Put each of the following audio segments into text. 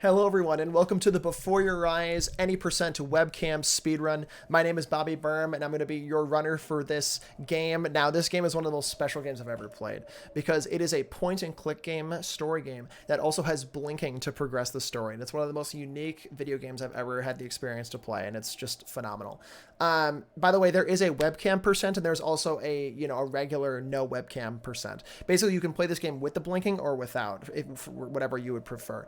Hello everyone and welcome to the Before Your Eyes Any Percent Webcam Speedrun. My name is Bobby Berm and I'm going to be your runner for this game. Now this game is one of the most special games I've ever played because it is a point and click game, story game, that also has blinking to progress the story. And it's one of the most unique video games I've ever had the experience to play, and it's just phenomenal. By the way, there is a webcam percent and there's also a regular no webcam percent. Basically you can play this game with the blinking or without, whatever you would prefer.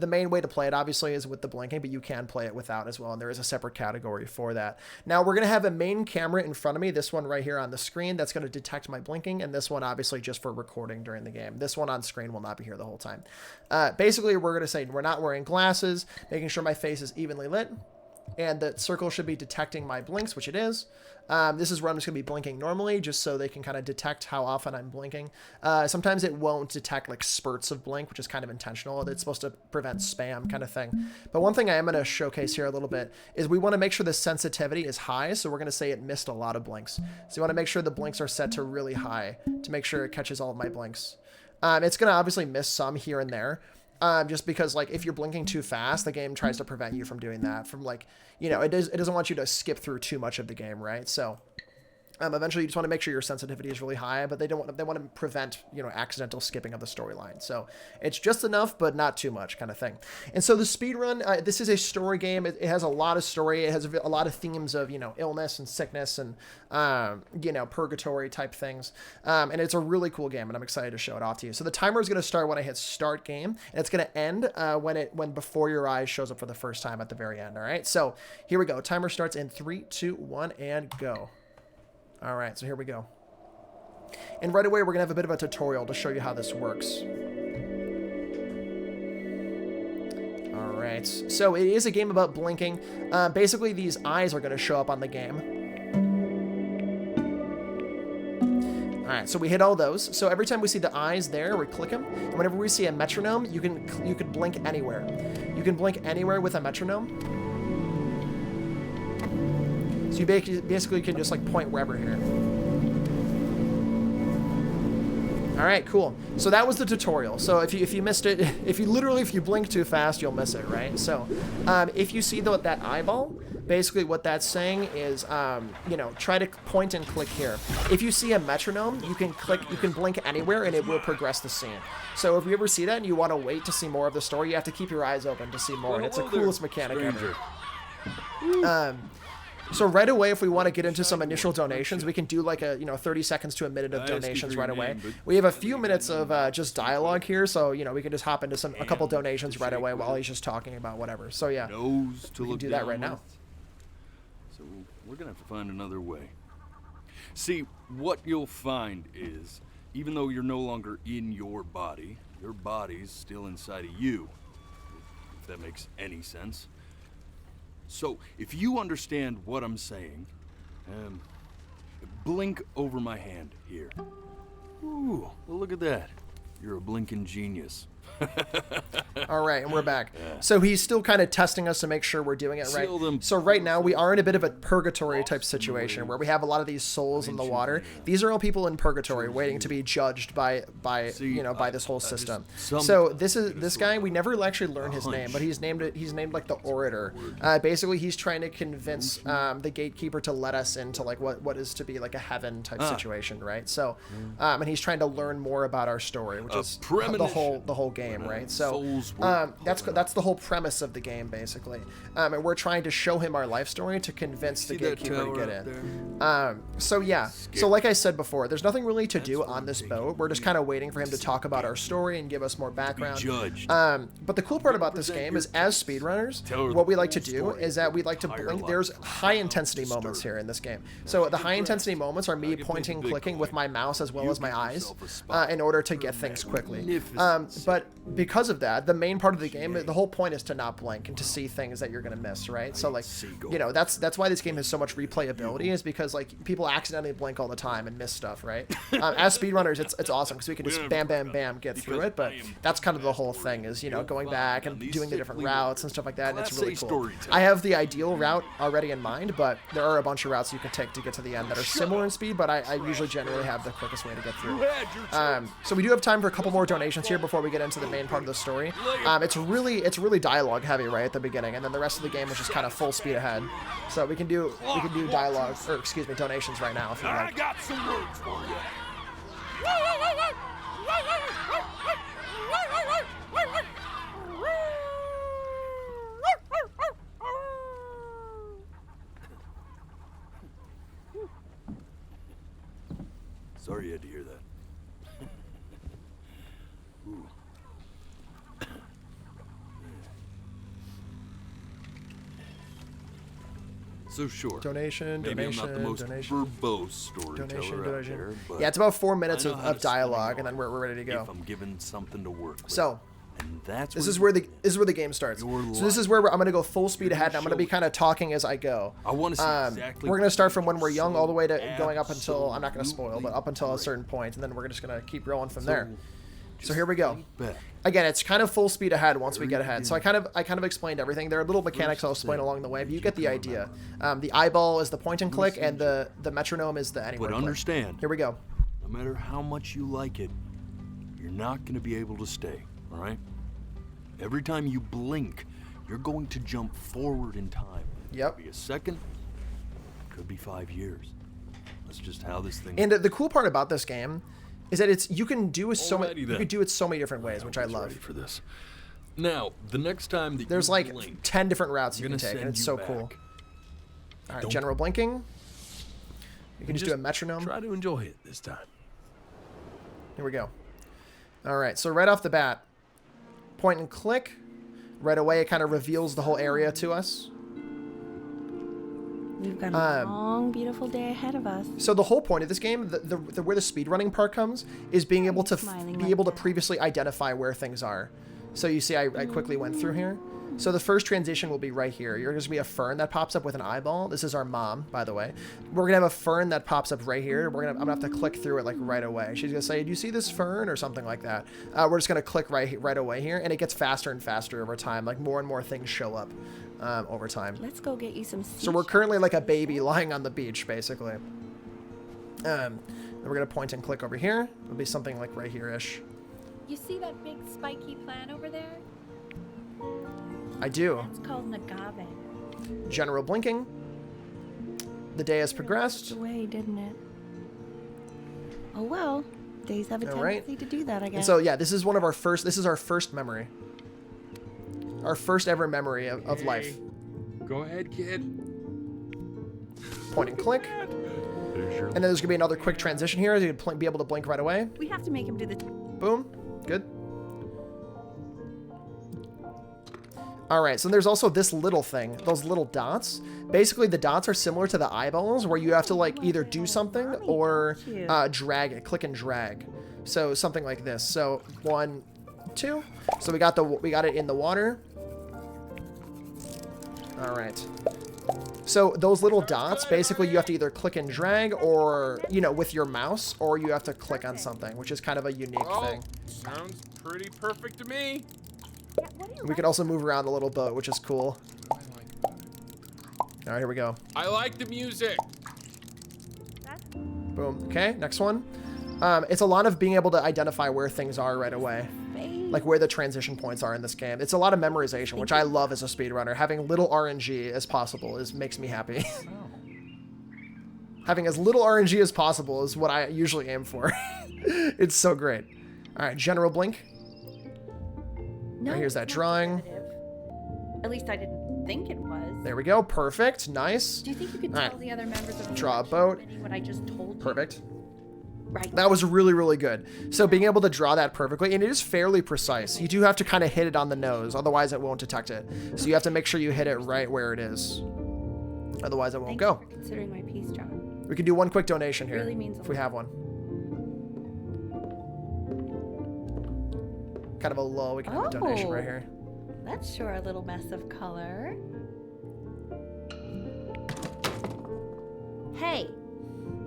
The main way to play it obviously is with the blinking, but you can play it without as well, and there is a separate category for that. Now we're going to have a main camera in front of me, this one right here on the screen, that's going to detect my blinking, and this one obviously just for recording during the game. This one on screen will not be here the whole time. Basically we're going to say we're not wearing glasses, making sure my face is evenly lit, and the circle should be detecting my blinks, which it is. This is where I'm just going to be blinking normally, just so they can kind of detect how often I'm blinking. Sometimes it won't detect like spurts of blink, which is kind of intentional. It's supposed to prevent spam kind of thing. But one thing I am going to showcase here a little bit is we want to make sure the sensitivity is high. So we're going to say it missed a lot of blinks. So you want to make sure the blinks are set to really high to make sure it catches all of my blinks. It's going to obviously miss some here and there. Just because like if you're blinking too fast, the game tries to prevent you from doing that, from like, it doesn't want you to skip through too much of the game, right? So eventually you just want to make sure your sensitivity is really high, but they want to prevent, accidental skipping of the storyline. So it's just enough, but not too much kind of thing. And so the speedrun, this is a story game. It has a lot of story. It has a lot of themes of, illness and sickness and, purgatory type things. And it's a really cool game and I'm excited to show it off to you. So the timer is going to start when I hit start game, and it's going to end when Before Your Eyes shows up for the first time at the very end. All right. So here we go. Timer starts in 3, 2, 1, and go. All right, so here we go. And right away, we're going to have a bit of a tutorial to show you how this works. All right, so it is a game about blinking. Basically, these eyes are going to show up on the game. All right, so we hit all those. So every time we see the eyes there, we click them. And whenever we see a metronome, you can blink anywhere. You can blink anywhere with a metronome. So you basically can just like point wherever here. All right, cool. So that was the tutorial. So if you missed it, if you blink too fast, you'll miss it, right? So if you see that eyeball, basically what that's saying is, try to point and click here. If you see a metronome, you can blink anywhere and it will progress the scene. So if you ever see that and you want to wait to see more of the story, you have to keep your eyes open to see more. And it's the coolest mechanic ever. So right away, if we want to get into some initial donations, we can do like a 30 seconds to a minute of donations right away. We have a few minutes of just dialogue here, so we can just hop into a couple donations right away while he's just talking about whatever. So yeah, we can do that right now. So we're gonna have to find another way. See, what you'll find is, even though you're no longer in your body's still inside of you. If that makes any sense. So, if you understand what I'm saying, blink over my hand here. Ooh, well, look at that. You're a blinking genius. All right, and we're back. So he's still kind of testing us to make sure we're doing it right. So right now we are in a bit of a purgatory type situation where we have a lot of these souls in the water. These are all people in purgatory waiting to be judged by this whole system. So this guy, we never actually learned his name, but he's named like the Orator. Basically he's trying to convince the gatekeeper to let us into like what is to be like a heaven type situation, right? So and he's trying to learn more about our story, which is the whole game. Right, so that's the whole premise of the game basically, and we're trying to show him our life story to convince the gatekeeper to get in. So yeah, so like I said before, there's nothing really to do on this boat. We're just kind of waiting for him to talk about our story and give us more background. But the cool part about this game is, as speedrunners, what we like to do is that we like to blink. There's high intensity moments here in this game. So the high intensity moments are me pointing, clicking with my mouse as well as my eyes in order to get things quickly. But because of that, the main part of the game, the whole point is to not blink and to see things that you're gonna miss, right? So like, that's why this game has so much replayability, is because like people accidentally blink all the time and miss stuff, right? As speedrunners, it's awesome because we can just bam, bam, bam get through it. But that's kind of the whole thing, is going back and doing the different routes and stuff like that, and it's really cool. I have the ideal route already in mind, but there are a bunch of routes you can take to get to the end that are similar in speed, but I usually generally have the quickest way to get through. So we do have time for a couple more donations here before we get into the main part of the story. It's really dialogue heavy right at the beginning, and then the rest of the game is just kind of full speed ahead. So we can do dialogue, or excuse me, donations right now if you like. I got some words for you. Sorry you had to hear that. Ooh. So sure. Donation, Maybe donation, I'm not the most donation. verbose storyteller out there, but yeah, it's about 4 minutes I know how of to spin a dialogue, and yarn then we're ready to go. If I'm given something to work with. So, and that's this is where the game starts. So this is where I'm going to go full speed ahead, and I'm going to be kind of talking as I go. I want to see exactly. We're going to start from when we're young all the way to going up until, I'm not going to spoil, but up until a certain point, and then we're just going to keep rolling from there. So here we go. Again, it's kind of full speed ahead once we get ahead. So I kind of explained everything. There are little mechanics I'll explain along the way, but you get the idea. The eyeball is the point and click, and the metronome is the anywhere But understand, here we go. No matter how much you like it, you're not going to be able to stay, all right? Every time you blink, you're going to jump forward in time. Yep. Could be a second, could be 5 years. That's just how this thing. And the cool part about this game is that you can do it so many different ways, which I love. Ready for this. Now, the next time that there's you like blink, 10 different routes you I'm can gonna take, and send it's you so back. cool. All right, Don't- general blinking. You can just do a metronome. Try to enjoy it this time. Here we go. All right, so right off the bat, point and click. Right away, it kind of reveals the whole area to us. We've got a long, beautiful day ahead of us. So the whole point of this game, where the speedrunning part comes, is being able to Smiling be like able to that. previously identify where things are. So you see, I quickly went through here. So the first transition will be right here. You're going to be a fern that pops up with an eyeball. This is our mom, by the way. We're going to have a fern that pops up right here. I'm going to have to click through it like right away. She's going to say, do you see this fern or something like that? We're just going to click right away here, and it gets faster and faster over time. Like more and more things show up over time. Let's go get you some So we're currently like a baby lying on the beach, basically. Then we're going to point and click over here. It'll be something like right here-ish. You see that big spiky plant over there? I do. That's called an agave. General blinking. The day has progressed. away, didn't it? Oh well, days have a All right. tendency to do that, I And guess. so yeah, this is our first memory. Our first ever memory of life. Go ahead, kid. Point and click. There's your And then there's going to be another quick transition here. You'd be able to blink right away. We have to make him do the. Boom. Good. All right, so there's also this little thing, those little dots. Basically, the dots are similar to the eyeballs, where you have to like either do something or drag it, click and drag. So something like this. So 1, 2. So we got it in the water. All right. So those little dots, basically, you have to either click and drag, or with your mouse, or you have to click on something, which is kind of a unique thing. Sounds pretty perfect to me. Yeah, what do you We can also move around the little boat, which is cool. All right, here we go. I like the music. Boom. Okay, next one. It's a lot of being able to identify where things are right away. Like where the transition points are in this game. It's a lot of memorization, which I love as a speedrunner. Having little RNG as possible makes me happy. Having as little RNG as possible is what I usually aim for. It's so great. All right, general blink. No, Here's that it's not drawing. definitive. At least I didn't think it was. There we go. Perfect. Nice. Do you think you could All tell right. the other members of the Draw a production boat. committee what I just told you? Perfect. Right. That was really, really good. So being able to draw that perfectly, and it is fairly precise. You do have to kind of hit it on the nose, otherwise it won't detect it. So you have to make sure you hit it right where it is. Otherwise it won't Thank go. you for considering my piece, John. We can do one quick donation here, Really means a if we lot. have one. Kind of a lull, we can have a donation right Oh. here. That's sure a little mess of color. Hey,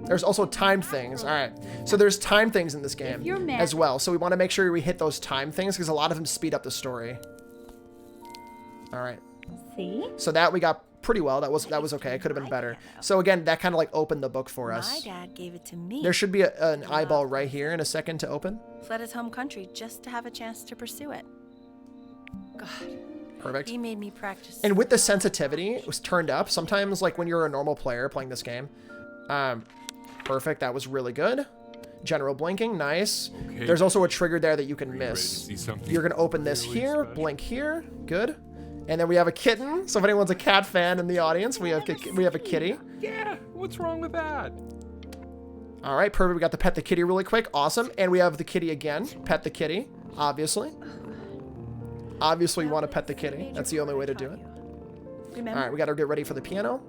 There's also time things. All right. So there's time things in this game you're mad- as well. So we want to make sure we hit those time things because a lot of them speed up the story. All right. see? So that we got pretty well. That was okay. It could have been better. So again, that kind of like opened the book for My us. dad gave it to me. There should be an eyeball right here in a second to open. Fled his home country just to have a chance to pursue it. God. Perfect. He made me practice. And with the sensitivity, it was turned up. Sometimes, like, when you're a normal player playing this game. Perfect. That was really good. General blinking. Nice. Okay. There's also a trigger there that you Are can you ready to miss. see something You're going to open this really here, special? blink here. Good. And then we have a kitten. So if anyone's a cat fan in the audience, we have a kitty. Yeah, what's wrong with that? All right, perfect. We got the pet the kitty really quick. Awesome. And we have the kitty again. Pet the kitty, obviously. Obviously, you want to pet the kitty. That's the only way to do it. Remember? All right, we got to get ready for the piano.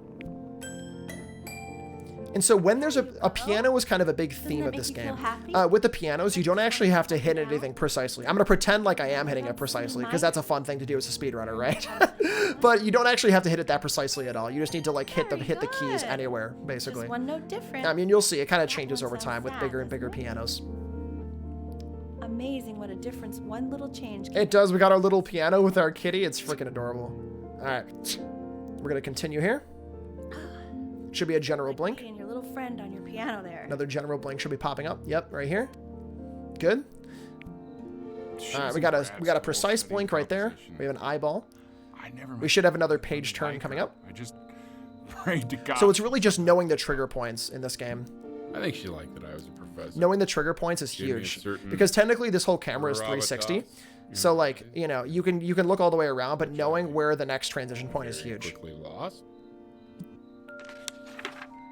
And so when there's a piano is kind of a big theme that of make this you game. feel happy? With the pianos, you don't actually have to hit anything precisely. I'm going to pretend like I am hitting it precisely because that's a fun thing to do as a speedrunner, right? But you don't actually have to hit it that precisely at all. You just need to like hit the keys good. anywhere, basically. Just one note different. I mean, you'll see it kind of changes over sounds time with sad, bigger and bigger doesn't it? pianos. Amazing what a difference one little change can It does. We got our little piano with our kitty. It's freaking adorable. All right. We're going to continue here. Should be a general blink. And your little friend on your piano there. Another general blink should be popping up. Yep, right here. Good. All right, we got a precise blink right there. We have an eyeball. We should have another page turn coming up. I just prayed to God. So it's really just knowing the trigger points in this game. I think she liked that I was a professor. Knowing the trigger points is Give me a huge certain because technically this whole camera is 360. gravitas. So like, you know, you can look all the way around, but knowing where the next transition point is huge. Quickly lost.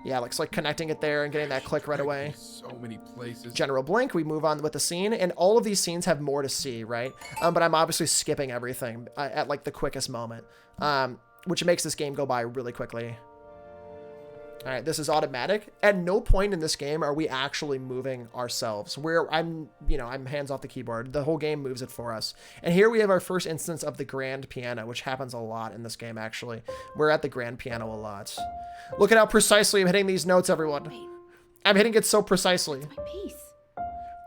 Yeah, it's like connecting it there and getting that click right away. So many places. General blink, we move on with the scene, and all of these scenes have more to see, right? But I'm obviously skipping everything at like the quickest moment, which makes this game go by really quickly. All right, this is automatic. At no point in this game are we actually moving ourselves. I'm hands off the keyboard. The whole game moves it for us. And here we have our first instance of the grand piano, which happens a lot in this game, actually. We're at the grand piano a lot. Look at how precisely I'm hitting these notes, everyone. Wait, I'm hitting it so precisely. my piece.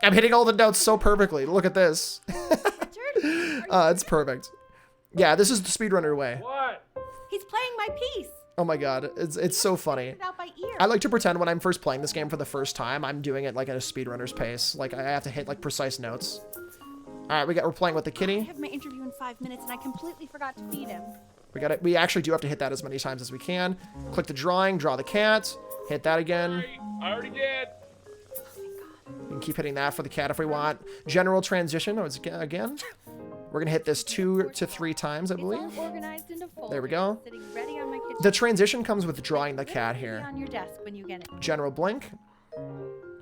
I'm hitting all the notes so perfectly. Look at this. Richard, It's perfect. Yeah, this is the speedrunner way. What? he's playing my piece. Oh my god, it's so funny. It out by ear. I like to pretend when I'm first playing this game for the first time, I'm doing it like at a speedrunner's pace. Like I have to hit like precise notes. All right, we're playing with the I kitty. have my interview in 5 minutes and I completely forgot to feed him. We actually do have to hit that as many times as we can. Click the drawing, draw the cat, hit that again. I already did. We can keep hitting that for the cat if we want. General transition, oh, it's again. We're gonna hit this 2 to 3 times, I believe. It's all organized into folders. There we go. Sitting ready on my kitchen. The transition comes with drawing the cat here. On your desk when you get it. General blink,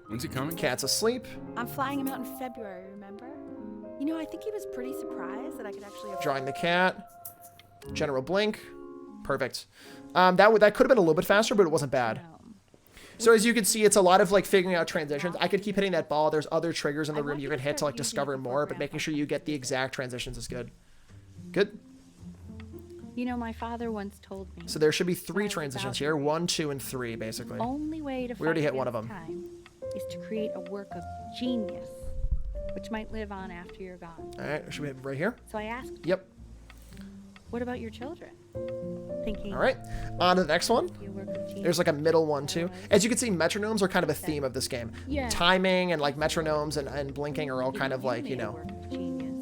When's he coming? cat's asleep. I'm flying him out in February, remember? You know, I think he was pretty surprised that I could actually afford Drawing the cat. General blink. Perfect. That could have been a little bit faster, but it wasn't bad. him. So as you can see, it's a lot of like figuring out transitions. I could keep hitting that ball. There's other triggers in the room you can hit to like discover more, but making sure you get the exact transitions is good. Good. You know, my father once told me. So there should be 3 transitions here. 1, 2, and 3, basically. The only way to We already fight hit one of against them. time is to create a work of genius, which might live on after you're gone. All right, should we hit right here? So I asked, Yep. what about your children? Thinking, All right. On to the next one. be a work of genius. There's like a middle one too. As you can see, metronomes are kind of a theme of this game. Yeah. Timing and like metronomes and blinking are all kind of like, made you a know, work of genius.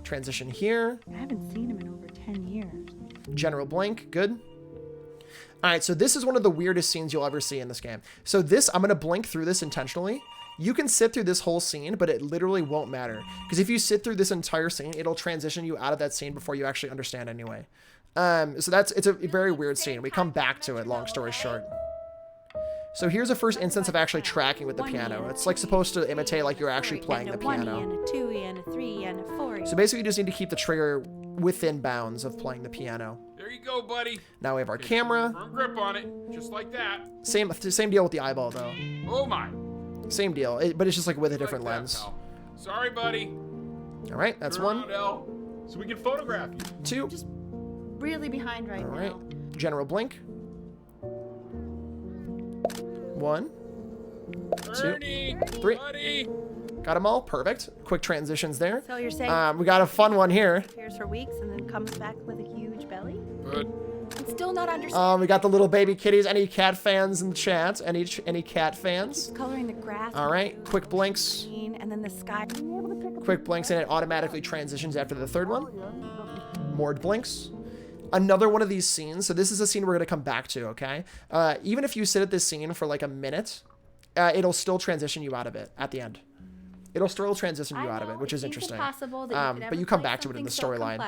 transition here. I haven't seen him in over 10 years. General blink, good. All right, so this is one of the weirdest scenes you'll ever see in this game. So this, I'm gonna blink through this intentionally. You can sit through this whole scene, but it literally won't matter. Because if you sit through this entire scene, it'll transition you out of that scene before you actually understand anyway. So it's a very weird scene. We come back to it, long story short. So here's a first instance of actually tracking with the piano. It's like supposed to imitate like you're actually playing the piano. And a 2 and a 3 and a 4. So basically you just need to keep the trigger within bounds of playing the piano. There you go, buddy. Now we have our camera. Firm grip on it, just like that. Same deal with the eyeball though. Oh my. Same deal, but it's just like with a different Like that, lens. pal. Sorry, buddy. All right, that's Turn one, around, L, so we can photograph you. 2. Really behind right All now. right, general blink. 1, Ernie, 3. buddy. Got them all, perfect. Quick transitions there. So you're saying We got a fun one here. disappears for weeks and then comes back with a huge belly? But It's still not understand. We got the little baby kitties. Any cat fans in the chat? Any cat fans? Coloring the grass. All right, quick blinks. And then the sky. Quick blinks, and it automatically transitions after the third one. More blinks. Another one of these scenes. So this is a scene we're going to come back to, okay? Even if you sit at this scene for like a minute, it'll still transition you out of it at the end. It'll still transition you out of it, which is interesting. But you come back to it in the storyline.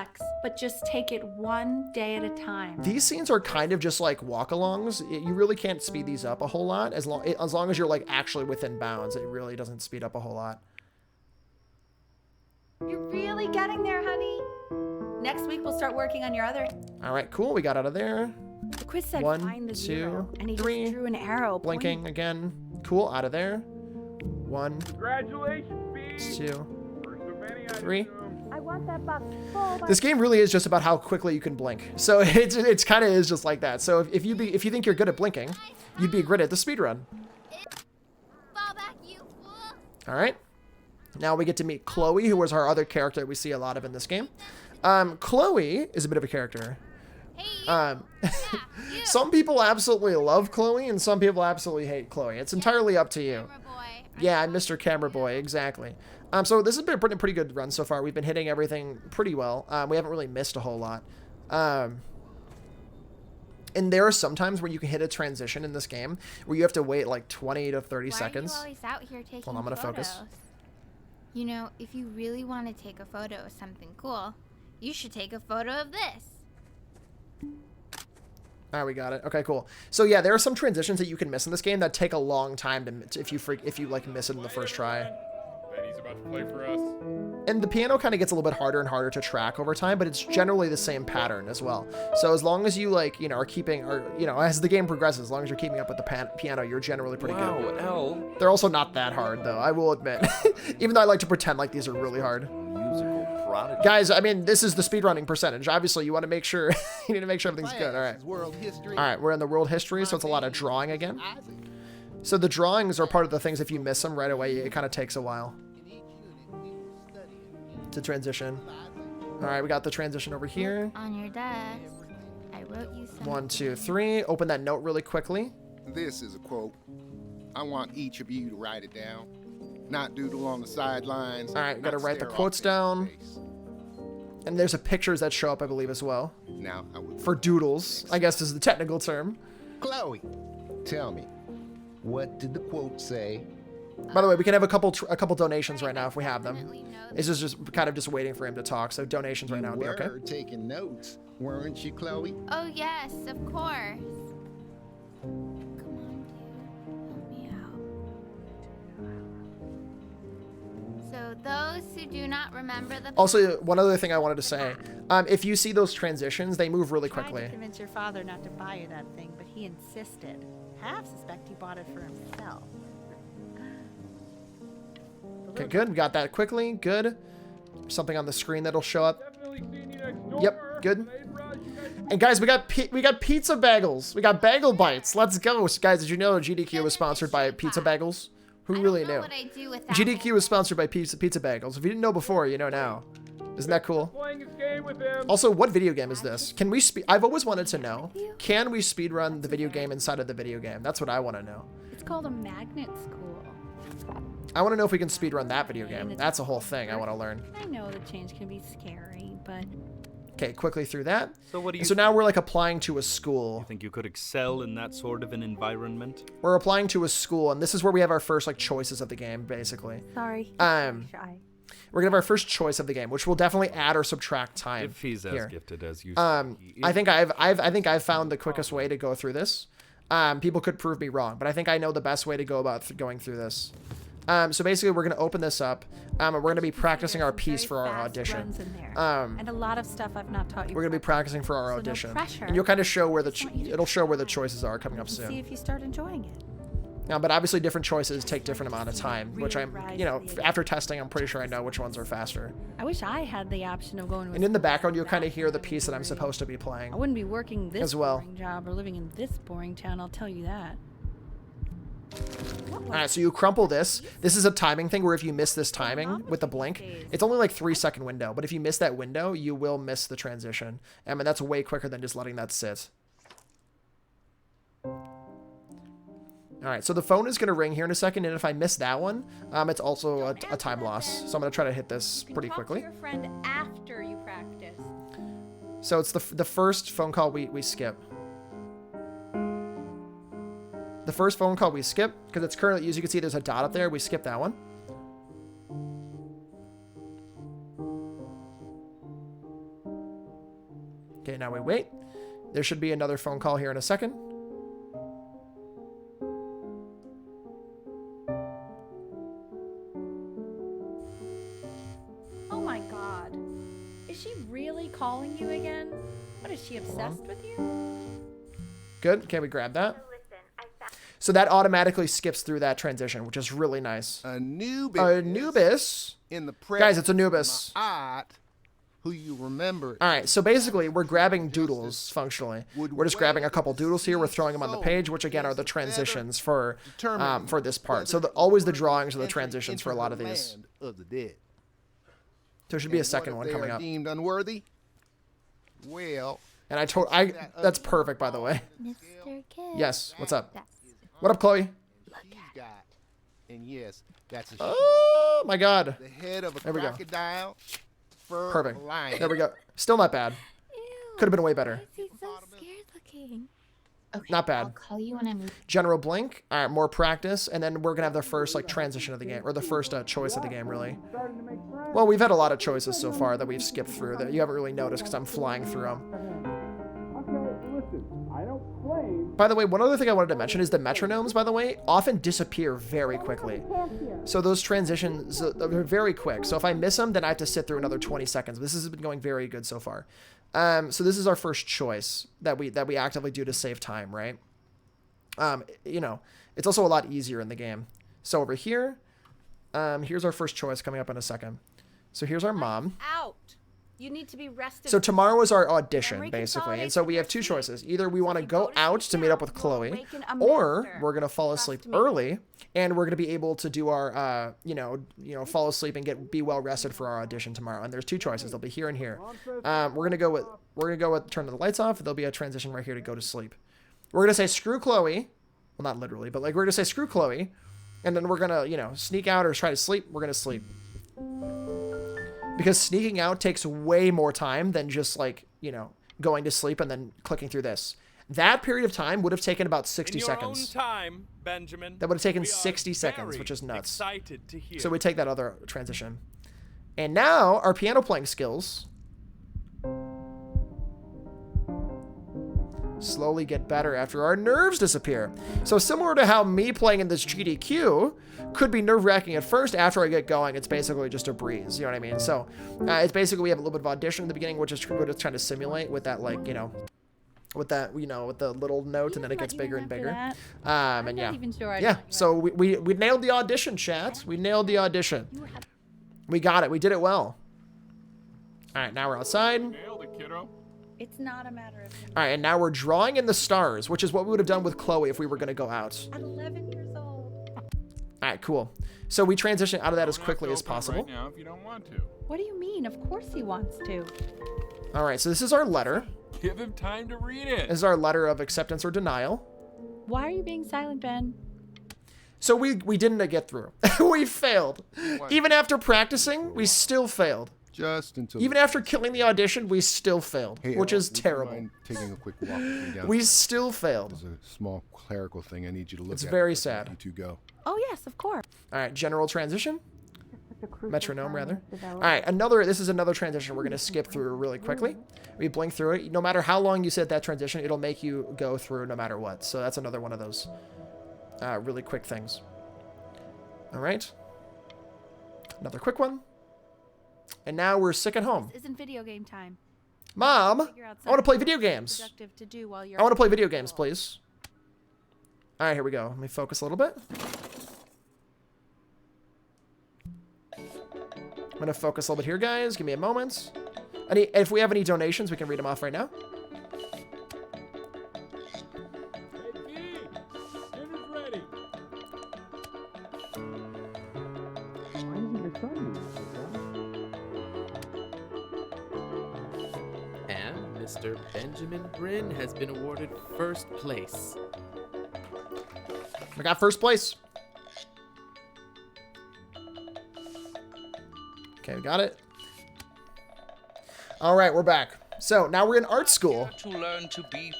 But just take it one day at a time. These scenes are kind of just like walk-alongs. You really can't speed these up a whole lot. As long as you're like actually within bounds, it really doesn't speed up a whole lot. You're really getting there, honey. Next week we'll start working on your other. All right, cool. We got out of there. The quiz said 1, find the 2, zero, and he 3. just drew an arrow. Blinking again. Cool. Out of there. 1, Congratulations, B. 2, First of many, I 3. assume. I want that box full. This game really is just about how quickly you can blink. So it's kind of is just like that. So if you think you're good at blinking, you'd be good at the speed run. Fall back, you fool. All right. Now we get to meet Chloe, who was our other character that we see a lot of in this game. Chloe is a bit of a character. Hey, you. Some people absolutely love Chloe, and some people absolutely hate Chloe. It's entirely up to you. Camera boy. Yeah, I'm Mr. Camera Boy, exactly. So this has been a pretty good run so far. We've been hitting everything pretty well. We haven't really missed a whole lot. And there are some times where you can hit a transition in this game where you have to wait like 20 to 30 seconds. Why are you always out here taking Hold on, I'm gonna photos? focus. You know, if you really want to take a photo of something cool, you should take a photo of this. All right, we got it. Okay, cool. So yeah, there are some transitions that you can miss in this game that take a long time to if you like miss it in the first try. Benny's about to play for us. And the piano kind of gets a little bit harder and harder to track over time, but it's generally the same pattern as well. So as long as you like, are keeping, or as the game progresses, as long as you're keeping up with the piano, you're generally pretty Wow, good. L. They're also not that hard though, I will admit. Even though I like to pretend like these are really hard. Musical prodigy. Guys, I mean, this is the speedrunning percentage. Obviously, you want to make sure you need to make sure everything's good. All right. All right, we're in the world history, so it's a lot of drawing again. So the drawings are part of the things. If you miss them right away, it kind of takes a while to transition. All right, we got the transition over here. On your desk, I wrote you some. 1, 2, 3. Open that note really quickly. This is a quote. I want each of you to write it down, not doodle on the sidelines. All right, gotta not write the stare off quotes into down. space. And there's a pictures that show up, I believe, as well. Now, I would For doodles, I guess is the technical term. Chloe, tell me, what did the quote say? By the way, we can have a couple donations right now if we have them. Definitely know It's just kind of just waiting for him to talk. So donations right now would be You okay. were taking notes, weren't you, Chloe? Oh yes, of course. Come on, dude. Help me out. So those who do not remember the Also, one other thing I wanted to say. If you see those transitions, they move really Tried quickly. to convince your father not to buy you that thing, but he insisted. Half suspect he bought it for himself. Okay, good. We got that quickly. Good. Something on the screen that'll show up. Definitely seen you next door. Yep, good. Hey, Raj, you guys- And guys, we got pizza bagels. We got bagel bites. Let's go, guys. Did you know GDQ was sponsored by pizza bagels? Who I really don't know knew? what I do with that GDQ was sponsored by pizza bagels. If you didn't know before, you know now. Isn't that cool? Playing his game with him. Also, what video game is this? Can we I've always wanted to know. Can we speedrun the video game inside of the video game? That's what I want to know. It's called a magnet school. I want to know if we can speedrun that video game. That's a whole thing I want to learn. I know the change can be scary, but Okay, quickly through that. So what do you So now we're like applying to a school. think you could excel in that sort of an environment? We're applying to a school, and this is where we have our first like choices of the game, basically. sorry. We're gonna have our first choice of the game, which will definitely add or subtract time. If he's as here. gifted as you I say. think I've found the quickest way to go through this. People could prove me wrong, but I think I know the best way to go about going through this. So basically, we're gonna open this up. And we're gonna be practicing our piece for our audition. And a lot of stuff I've not taught you. We're gonna be practicing for our So no audition, pressure. and you'll kind of show where the Just want you to it'll show where the choices are coming up See soon. if you start enjoying it. But obviously, different choices take different amount of time, which I'm, Re-rise the after testing, I'm pretty sure I know which ones are faster. I wish I had the option of going. And in the background, you'll kind of hear the piece that I'm supposed to be playing. I wouldn't be working this as well. boring job or living in this boring town. I'll tell you that. All right, so you crumple this. This is a timing thing where if you miss this timing with the blink, it's only like 3-second window. But if you miss that window, you will miss the transition. And that's way quicker than just letting that sit. All right, so the phone is going to ring here in a second, and if I miss that one, it's also a time loss. So I'm going to try to hit this pretty quickly. Talk to your friend after you practice. So it's the first phone call we skip. The first phone call we skip, because it's currently, as you can see, there's a dot up there. We skip that one. Okay, now we wait. There should be another phone call here in a second. Oh my god. Is she really calling you again? What, is she obsessed with you? Good. Okay, we grab that. So that automatically skips through that transition, which is really nice. Anubis. In the Guys, it's Anubis. Who you remember. All right, so basically we're grabbing doodles functionally. We're just grabbing a couple doodles here. We're throwing them on the page, which again are the transitions for this part. So always the drawings are the transitions for a lot of these. There should be a second one coming up. Deemed unworthy. Well, and that's perfect, by the way. Mr. Kid. Yes. What's up? Yes. What up, Chloe? And yes, that's a Oh my God. the head of a There we go. crocodile. Fur Perfect. of a lion. There we go. Still not bad. Ew. Could have been way better. He's so scared looking. Okay, Not bad. I'll call you when I move. General blink. All right, more practice, and then we're gonna have the first like transition of the game, or the first choice of the game, really. Well, we've had a lot of choices so far that we've skipped through that you haven't really noticed because I'm flying through them. By the way, one other thing I wanted to mention is the metronomes, by the way, often disappear very quickly. So those transitions are very quick. So if I miss them, then I have to sit through another 20 seconds. This has been going very good so far. So this is our first choice that we actively do to save time, right? You know, it's also a lot easier in the game. So over here, here's our first choice coming up in a second. So here's our mom. Out. You need to be rested. So tomorrow is our audition, Memory basically. And consolidate so for we have next two week. choices. Either we So want if to you go go to out sleep to meet now, up with you'll Chloe, awaken a or master. we're going to fall Trust asleep me. early, and we're going to be able to do our, you know, fall asleep and be well rested for our audition tomorrow. And there's two choices. They'll be here and here. We're going to go with turn the lights off. There'll be a transition right here to go to sleep. We're going to say screw Chloe. Well, not literally, but like we're going to say screw Chloe, and then we're going to, you know, sneak out or try to sleep. We're going to sleep. Because sneaking out takes way more time than just like, you know, going to sleep and then clicking through this. That period of time would have taken about 60 seconds. In your own time, Benjamin. That would have taken we are 60 seconds, very which is nuts. Excited to hear. So we take that other transition. And now our piano playing skills slowly get better after our nerves disappear. So similar to how me playing in this GDQ could be nerve-wracking at first, after I get going, it's basically just a breeze. You know what I mean? So it's basically we have a little bit of audition in the beginning, which is what it's trying to simulate with that, like, you know, with that, you know, with the little note, and then it gets bigger and bigger. And yeah. Not even sure I Yeah, know you so we nailed the audition, chat. We nailed the audition. We got it. We did it well. All right, now we're outside. Nailed it, kiddo. It's not a matter of All right, and now we're drawing in the stars, which is what we would have done with Chloe if we were going to go out. at 11 years old. All right, cool. So we transition out of that as Don't have quickly to as open it possible. Right now if you don't want to. What do you mean? Of course he wants to. All right, so this is our letter. Give him time to read it. This is our letter of acceptance or denial. Why are you being silent, Ben? So we didn't get through. We failed. Even after practicing, we still failed. Just until. Even after killing the audition, we still failed, Hey, which is would you terrible. mind taking a quick walk with me down? We still failed. There's a small clerical thing I need you to look It's at. very before sad. You two go. Oh, yes, of course. All right, general transition. The crucial Metronome, time rather. is developed. All right, this is another transition we're going to skip through really quickly. We blink through it. No matter how long you sit that transition, it'll make you go through no matter what. So that's another one of those really quick things. All right. Another quick one. And now we're sick at home. This isn't video game time. Mom, Figure out I want to play something video games. productive to do while you're I want to play video games, please. All right, here we go. Let me focus a little bit. I'm going to focus a little bit here, guys. Give me a moment. If we have any donations, we can read them off right now. Hey, V, dinner's ready. And Mr. Benjamin Bryn has been awarded first place. I got first place. Okay, we got it. All right, we're back. So now we're in art school. To learn to be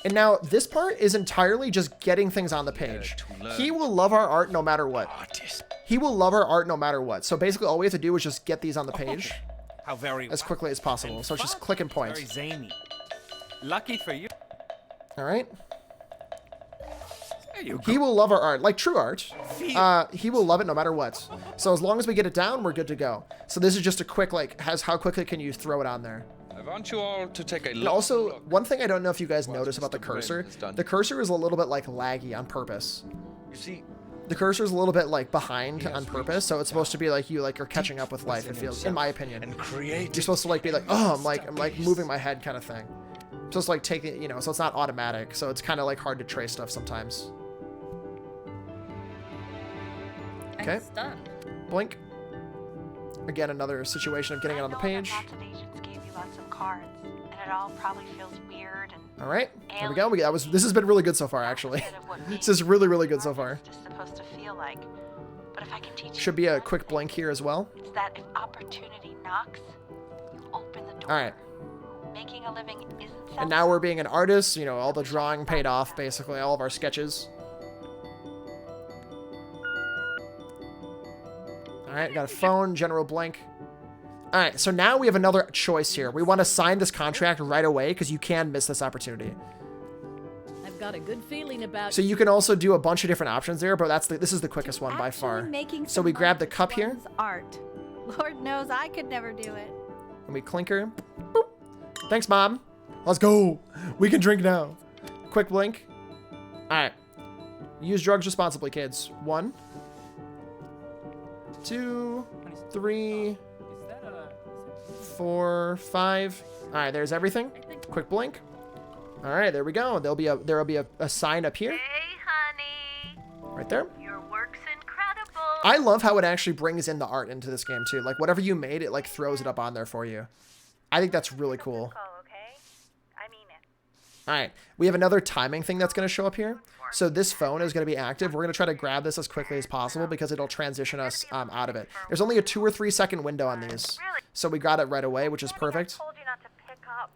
And now this part is entirely just getting things on the page. He will love our art no matter what. He will love our art no matter what. So basically all we have to do is just get these on the page how very as quickly as possible. So it's just click and point. very zany. Lucky for you. All right. There you He will love our art, like true art. He will love it no matter what. So as long as we get it down, we're good to go. So this is just a quick, like, how quickly can you throw it on there? I want you all to take a And look. also, one thing I don't know if you guys notice about the cursor, the cursor is a little bit, like, laggy on purpose. You see, The cursor is a little bit, like, behind on purpose, so it's supposed to be like you, like, you're catching up with life, it feels, in my opinion. and create. You're supposed to, like, be like, oh, I'm like moving my head kind of thing. Just, like, taking, you know, so it's not automatic, so it's kind of, like, hard to trace stuff sometimes. Okay. Stunned. Blink. Again, another situation of getting it on the page. Lots of agents gave you lots of cards, and it all probably feels weird and All right, there we go. This has been really good so far, actually. This is really, really good so far. just supposed to feel like. But if I can teach Should be a quick blink here as well. it's that if opportunity knocks, you open the door. All right, Making a living isn't and now we're being an artist. You know, all the drawing paid off, basically, all of our sketches. All right, got a phone, general blank. All right, so now we have another choice here. We want to sign this contract right away because you can miss this opportunity. I've got a good feeling about So you can also do a bunch of different options there, but this is the quickest one by far. So we grab the cup here, Art. Lord knows I could never do it. and we clinker. Boop. Thanks, Mom. Let's go. We can drink now. Quick blink. All right. Use drugs responsibly, kids. 1, 2, 3, 4, 5. All right, there's everything. Quick blink. All right, there we go. There'll be a sign up here. Hey, honey. Right there. Your work's incredible. I love how it actually brings in the art into this game too. Like whatever you made, it like throws it up on there for you. I think that's really cool. Okay? I mean it. All right, we have another timing thing that's going to show up here. So this phone is going to be active. We're going to try to grab this as quickly as possible because it'll transition us out of it. There's only a 2 or 3 second window on these. So we got it right away, which is perfect. Told you not to pick up.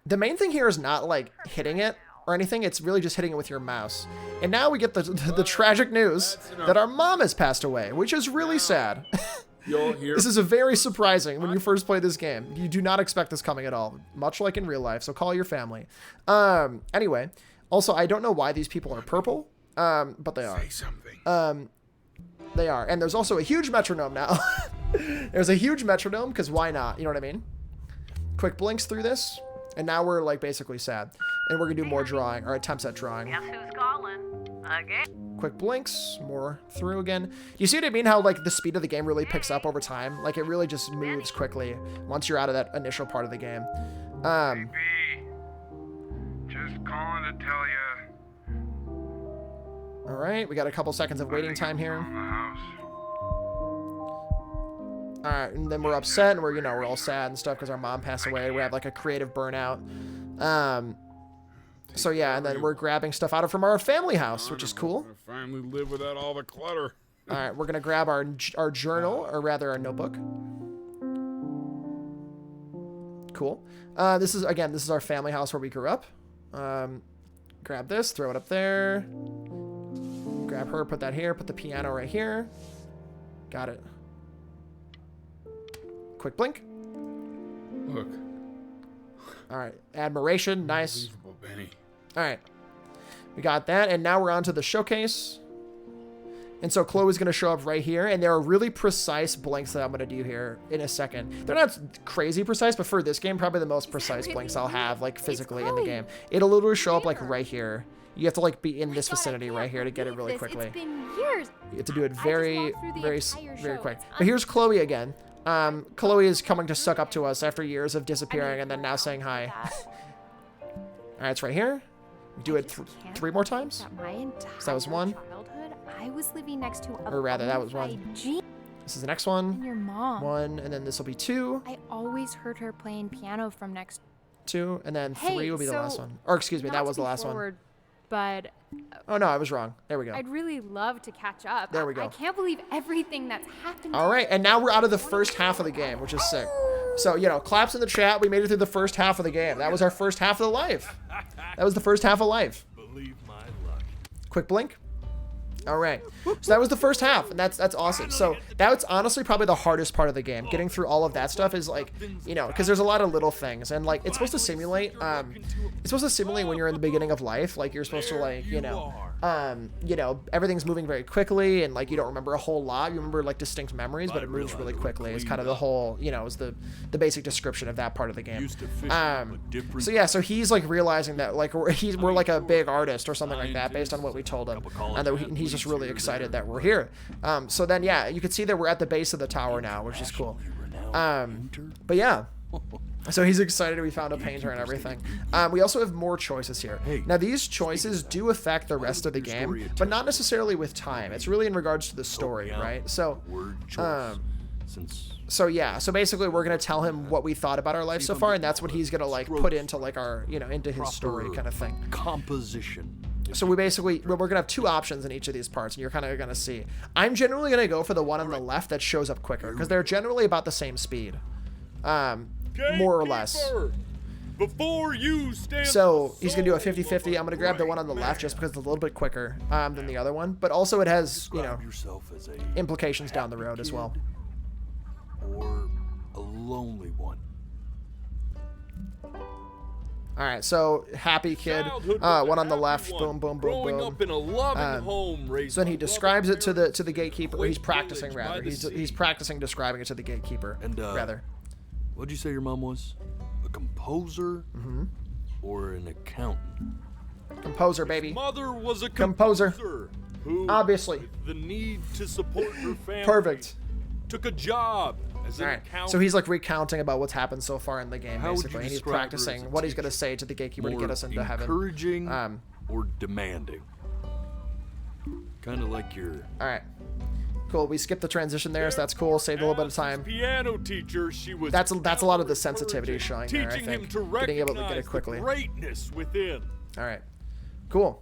The main thing here is not like hitting it or anything. It's really just hitting it with your mouse. And now we get the tragic news that our mom has passed away, which is really sad. This is a very surprising when you first play this game. You do not expect this coming at all, much like in real life. So call your family. Anyway, also I don't know why these people are purple, but they are. Say something. They are, and there's also a huge metronome now. There's a huge metronome because why not? You know what I mean? Quick blinks through this, and now we're like basically sad, and we're gonna do more drawing or attempts at drawing. Guess who's calling? Again? Quick blinks, more through again. You see what I mean? How like the speed of the game really picks up over time. Like it really just moves quickly once you're out of that initial part of the game. Just calling to tell you. All right, we got a couple seconds of waiting time here. All right, and then we're upset and we're all sad and stuff because our mom passed away. We have like a creative burnout. So yeah, and then we're grabbing stuff out from our family house, which is cool. Finally live without all the clutter. All right, we're gonna grab our journal, or rather our notebook. Cool. This is our family house where we grew up. Grab this, throw it up there. Grab her, put that here, put the piano right here. Got it. Quick blink. Look. All right, admiration, nice. Unbelievable, Benny. All right, we got that, and now we're on to the showcase. And so Chloe's going to show up right here, and there are really precise blinks that I'm going to do here in a second. They're not crazy precise, but for this game, probably the most precise blinks I'll have, like, physically in the game. It'll literally show up, like, right here. You have to, like, be in this vicinity right here to get it really quickly. It's been years. You have to do it very, very quick. But here's Chloe again. Chloe is coming to suck up to us after years of disappearing and then now saying hi. All right, it's right here. Do it 3 more times. So that was 1. I was living next to a Or rather, that was 1. This is the next one. And your mom. 1, and then this will be 2. I always heard her playing piano from next. 2, and then 3 will be the last one. Or excuse me, that was the last one. but Oh, no, I was wrong. There we go. I'd really love to catch up. There we go. I can't believe everything that's happened. All right, and now we're out of the first half of the game, which is sick. So, you know, claps in the chat. We made it through the first half of the game. That was our first half of the life. That was the first half of life. Believe my luck. Quick blink. All right. So that was the first half, and that's awesome. So that's honestly probably the hardest part of the game. Getting through all of that stuff is like, you know, because there's a lot of little things, and like it's supposed to simulate. It's supposed to simulate when you're in the beginning of life. Like you're supposed to like, you know, everything's moving very quickly, and like you don't remember a whole lot. You remember like distinct memories, but it moves really quickly. It's kind of the whole, you know, is the basic description of that part of the game. So yeah, so he's like realizing that like we're like a big artist or something like that based on what we told him, and that he's just really excited that we're here. So then yeah, you can see that we're at the base of the tower now, which is cool. But yeah. So he's excited we found a painter and everything. We also have more choices here. Now these choices do affect the rest of the game, but not necessarily with time. It's really in regards to the story, right? So, so yeah, so basically we're gonna tell him what we thought about our life so far, and that's what he's gonna like put into like our, you know, into his story kind of thing. Composition. So we're gonna have two options in each of these parts, and you're kind of gonna see. I'm generally gonna go for the one on the left that shows up quicker, because they're generally about the same speed. More or less. Before you stand so he's gonna do a 50-50. I'm gonna grab the one on the left just because it's a little bit quicker than the other one, but also it has, you know, implications down the road as well. Or a lonely one. All right, so happy kid, one on the left, boom, boom, boom, boom. Up in a loving home, so then he describes it to the gatekeeper. Or he's practicing rather. He's practicing describing it to the gatekeeper. And rather. What'd you say your mom was? A composer or an accountant? Composer, baby. His mother was a composer. Who, obviously. With the need to support her family. Perfect. Took a job as an accountant. So he's like recounting about what's happened so far in the game, basically, and he's practicing what he's gonna say to the gatekeeper to get us into heaven. Encouraging or demanding? Kind of like your. All right. Cool. We skipped the transition there, so that's cool. Saved a little bit of time. Piano teacher, she was. That's a lot of the sensitivity showing there, I think. Him to being able to get it quickly. Greatness within. All right. Cool.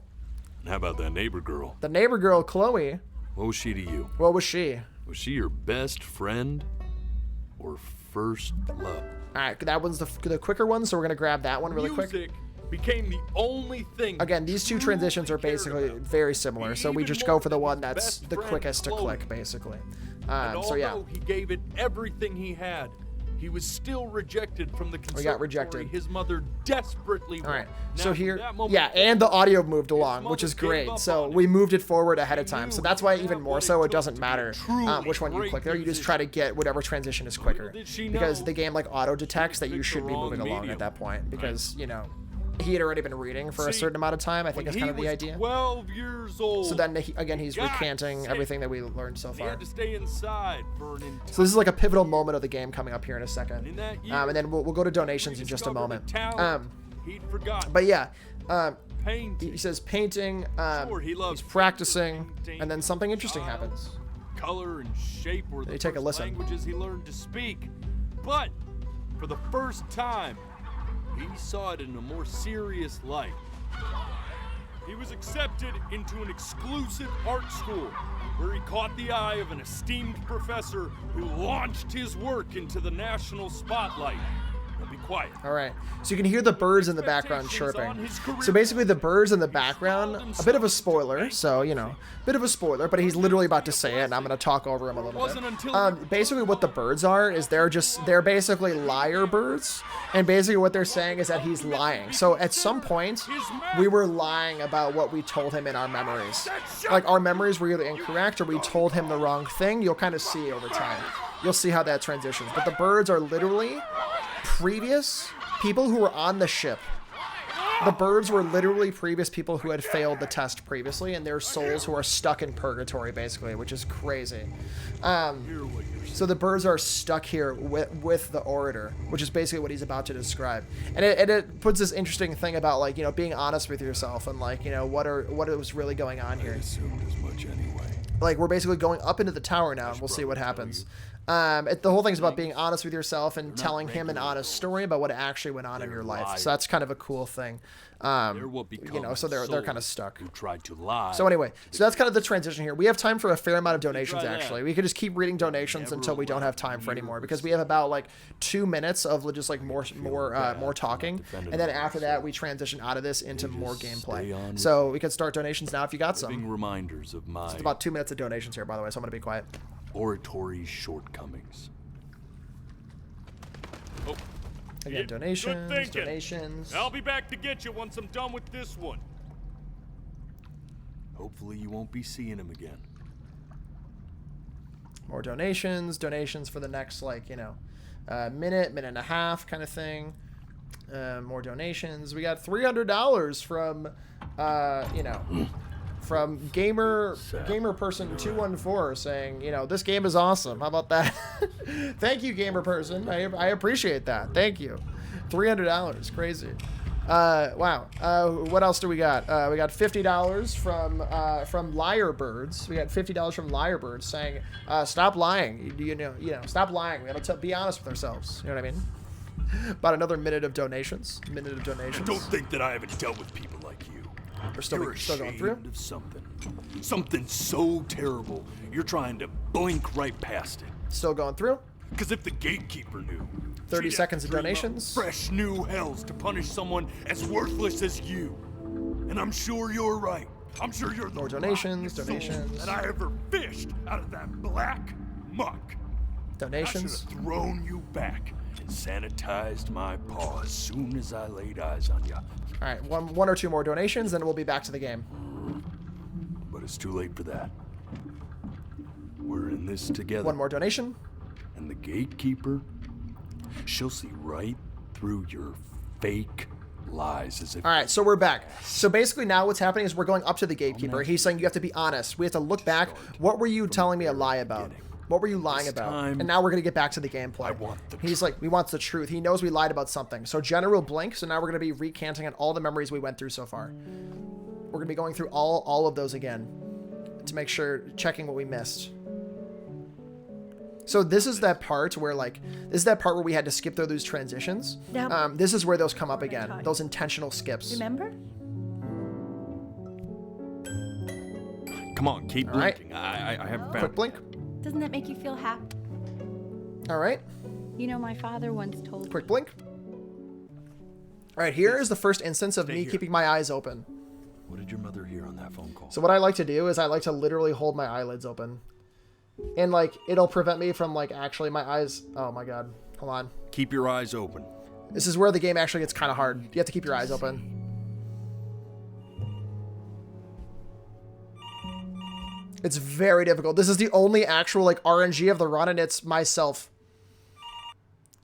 How about that neighbor girl? The neighbor girl, Chloe. What was she to you? What was she? Was she your best friend or first love? All right, that one's the quicker one, so we're gonna grab that one really quick. Became the only thing. Again, these two transitions are basically very similar, so we just go for the one that's the quickest to click, basically. So yeah. He gave it everything he had. He was still rejected from the conservatory. We got rejected. His mother desperately. All right. So here, yeah, and the audio moved along, which is great. So we moved it forward ahead of time. So that's why even more so it doesn't matter which one you click there. You just try to get whatever transition is quicker, because the game like auto detects that you should be moving along at that point, because you know. He had already been reading for a certain amount of time, I think is kind of the idea. 12 years old. So then, again, he's recanting everything that we learned so far. He had to stay inside for an entire. So this is like a pivotal moment of the game coming up here in a second. And then we'll go to donations in just a moment. But yeah, he says painting, he's practicing, and then something interesting happens. Color and shape were the take a listen. Languages he learned to speak. But for the first time, he saw it in a more serious light. He was accepted into an exclusive art school where he caught the eye of an esteemed professor who launched his work into the national spotlight. Now be quiet. All right. So you can hear the birds in the background chirping. So basically the birds in the background, a bit of a spoiler, so, you know, a bit of a spoiler, but he's literally about to say it, and I'm going to talk over him a little bit. Basically what the birds are is they're basically liar birds, and basically what they're saying is that he's lying. So at some point, we were lying about what we told him in our memories. Like, our memories were either incorrect or we told him the wrong thing. You'll kind of see over time. You'll see how that transitions. But the birds are literally previous people who were on the ship. The birds were literally previous people who had failed the test previously, and their souls who are stuck in purgatory, basically, which is crazy. So the birds are stuck here with the orator, which is basically what he's about to describe. And it puts this interesting thing about, like, you know, being honest with yourself and, like, you know, what was really going on here. I assumed as much anyway. Like, we're basically going up into the tower now, and we'll see what happens. The whole thing's about being honest with yourself and telling him an honest story about what actually went on in your life. So that's kind of a cool thing. You know, so they're kind of stuck. Who tried to lie. So anyway, so that's kind of the transition here. We have time for a fair amount of donations, actually. We could just keep reading donations until we don't have time for any more, because we have about like 2 minutes of just like more talking, and then after that we transition out of this into more gameplay. So we can start donations now if you got some. Reminders of my It's about 2 minutes of donations here, by the way, so I'm gonna be quiet. oratory shortcomings. Oh. Again, donations. I'll be back to get you once I'm done with this one. Hopefully you won't be seeing him again. More donations for the next, like, you know, minute and a half kind of thing. More donations. We got $300 from, you know, from gamer person 214 saying, you know, this game is awesome. How about that? Thank you, gamer person. I appreciate that. Thank you. $300, crazy. Wow. What else do we got? We got $50 from Liarbirds. We got $50 from Liarbirds saying, stop lying. You know, stop lying. We gotta be honest with ourselves. You know what I mean? About another minute of donations. I don't think that I haven't dealt with people like you. We're still going through. Of something so terrible, you're trying to blink right past it. Still going through. Because if the gatekeeper knew, 30 seconds of donations. Fresh new hells to punish someone as worthless as you. And I'm sure you're right. I'm sure you're the more donations that I ever fished out of that black muck. Donations. I should have thrown you back and sanitized my paw as soon as I laid eyes on you. All right, one or two more donations, then we'll be back to the game. But it's too late for that. We're in this together. One more donation. And the gatekeeper, she'll see right through your fake lies as if... All right, so we're back. So basically now what's happening is we're going up to the gatekeeper. He's saying you have to be honest. We have to look back. What were you telling me a lie about? What were you lying about? And now we're going to get back to the gameplay. He's like, we want the truth. He knows we lied about something. So General blink. So now we're going to be recanting on all the memories we went through so far. We're going to be going through all of those again to make sure, checking what we missed. So this is that part where we had to skip through those transitions. Yep. This is where those come up again. Those intentional skips. Remember? Come on, keep blinking. I haven't found Quick blink. Doesn't that make you feel happy? All right. You know, my father once told Quick blink. All right, here is the first instance of me keeping my eyes open. What did your mother hear on that phone call? So what I like to do is I like to literally hold my eyelids open. And, like, it'll prevent me from, like, actually my eyes... Oh, my God. Hold on. Keep your eyes open. This is where the game actually gets kind of hard. You have to keep your eyes open. It's very difficult. This is the only actual, like, RNG of the run, and it's myself.